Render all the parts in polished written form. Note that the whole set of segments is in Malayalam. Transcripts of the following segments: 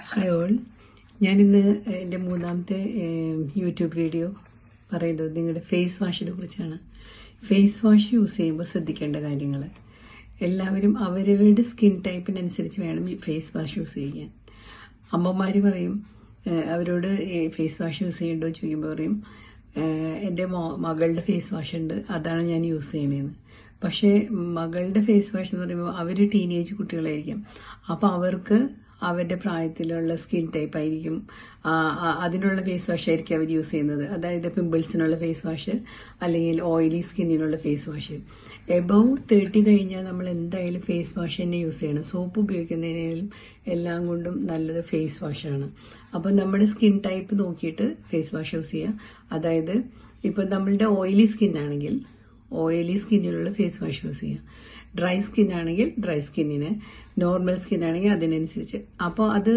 ഹായ് ഓൾ, ഞാനിന്ന് എൻ്റെ മൂന്നാമത്തെ യൂട്യൂബ് വീഡിയോ പറയുന്നത് നിങ്ങളുടെ ഫേസ് വാഷിനെ കുറിച്ചാണ്. ഫേസ് വാഷ് യൂസ് ചെയ്യുമ്പോൾ ശ്രദ്ധിക്കേണ്ട കാര്യങ്ങൾ. എല്ലാവരും അവരവരുടെ സ്കിൻ ടൈപ്പിനനുസരിച്ച് വേണം ഫേസ് വാഷ് യൂസ് ചെയ്യാൻ. അമ്മമാർ പറയും, അവരോട് ഫേസ് വാഷ് യൂസ് ചെയ്യണ്ടോ ചോദിക്കുമ്പോൾ പറയും, എൻ്റെ മകളുടെ ഫേസ് വാഷ് ഉണ്ട്, അതാണ് ഞാൻ യൂസ് ചെയ്യണതെന്ന്. പക്ഷേ മകളുടെ ഫേസ് വാഷ് എന്ന് പറയുമ്പോൾ അവർ ടീനേജ് കുട്ടികളായിരിക്കും. അപ്പോൾ അവർക്ക് അവരുടെ പ്രായത്തിലുള്ള സ്കിൻ ടൈപ്പ് ആയിരിക്കും, അതിനുള്ള ഫേസ് വാഷ് ആയിരിക്കും അവർ യൂസ് ചെയ്യുന്നത്. അതായത് പിമ്പിൾസിനുള്ള ഫേസ് വാഷ് അല്ലെങ്കിൽ ഓയിലി സ്കിന്നിനുള്ള ഫേസ് വാഷ്. എബവ് 30 കഴിഞ്ഞാൽ നമ്മൾ എന്തായാലും ഫേസ് വാഷ് തന്നെ യൂസ് ചെയ്യണം. സോപ്പ് ഉപയോഗിക്കുന്നതിനേലും എല്ലാം കൊണ്ടും നല്ലത് ഫേസ് വാഷാണ്. അപ്പം നമ്മുടെ സ്കിൻ ടൈപ്പ് നോക്കിയിട്ട് ഫേസ് വാഷ് യൂസ് ചെയ്യുക. അതായത് ഇപ്പം നമ്മളുടെ ഓയിലി സ്കിൻ ആണെങ്കിൽ ഓയിലി സ്കിന്നിലുള്ള ഫേസ് വാഷ് യൂസ് ചെയ്യാം. ഡ്രൈ സ്കിൻ ആണെങ്കിൽ ഡ്രൈ സ്കിന്നിന്, നോർമൽ സ്കിൻ ആണെങ്കിൽ അതിനനുസരിച്ച്. അപ്പോൾ അത്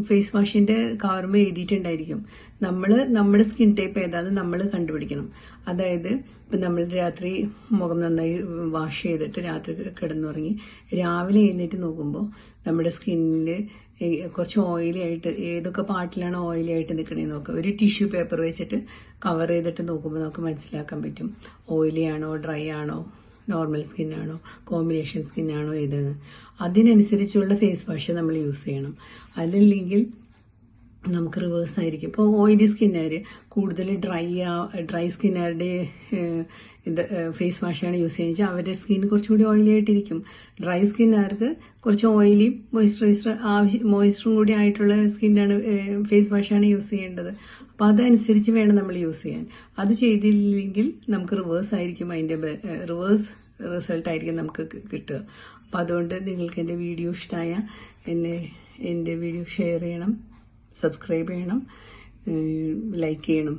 ഫേസ് വാഷിന്റെ കവറുമ്പോൾ എഴുതിയിട്ടുണ്ടായിരിക്കും. നമ്മുടെ സ്കിൻ ടൈപ്പ് ഏതാണെന്ന് നമ്മൾ കണ്ടുപിടിക്കണം. അതായത് ഇപ്പം നമ്മൾ രാത്രി മുഖം നന്നായി വാഷ് ചെയ്തിട്ട് രാത്രി കിടന്നുറങ്ങി രാവിലെ എഴുന്നേറ്റ് നോക്കുമ്പോൾ നമ്മുടെ സ്കിന്നിൽ കുറച്ച് ഓയിലി ആയിട്ട്, ഏതൊക്കെ പാർട്ടിലാണ് ഓയിലി ആയിട്ട് നിൽക്കണേന്ന് നോക്കുക. ഒരു ടിഷ്യൂ പേപ്പർ വെച്ചിട്ട് കവർ ചെയ്തിട്ട് നോക്കുമ്പോൾ നമുക്ക് മനസ്സിലാക്കാൻ പറ്റും ഓയിലി ആണോ, ഡ്രൈ ആണോ, നോർമൽ സ്കിന്നാണോ, കോമ്പിനേഷൻ സ്കിന്നാണോ ഏതെന്ന്. അതിനനുസരിച്ചുള്ള ഫേസ് വാഷ് നമ്മൾ യൂസ് ചെയ്യണം. അതല്ലെങ്കിൽ നമുക്ക് റിവേഴ്സ് ആയിരിക്കും. ഇപ്പോൾ ഓയിലി സ്കിന്നുകാർ കൂടുതൽ ഡ്രൈ സ്കിന്നുകാരുടെ ഫേസ് വാഷാണ് യൂസ് ചെയ്യുന്നത്, അവരുടെ സ്കിൻ കുറച്ചുകൂടി ഓയിലി ആയിട്ടിരിക്കും. ഡ്രൈ സ്കിന്നുകാർക്ക് കുറച്ച് ഓയിലി മോയ്സ്ചറും കൂടി ആയിട്ടുള്ള സ്കിന്നാണ് ഫേസ് വാഷാണ് യൂസ് ചെയ്യേണ്ടത്. അപ്പോൾ അതനുസരിച്ച് വേണം നമ്മൾ യൂസ് ചെയ്യാൻ. അത് ചെയ്തില്ലെങ്കിൽ നമുക്ക് റിവേഴ്സ് ആയിരിക്കും, അതിൻ്റെ റിവേഴ്സ് റിസൾട്ട് ആയിരിക്കും നമുക്ക് കിട്ടുക. അപ്പോൾ അതുകൊണ്ട് നിങ്ങൾക്ക് എൻ്റെ വീഡിയോ ഇഷ്ടമായ എൻ്റെ വീഡിയോ ഷെയർ ചെയ്യണം, സബ്സ്ക്രൈബ് ചെയ്യണം, ലൈക്ക് ചെയ്യണം.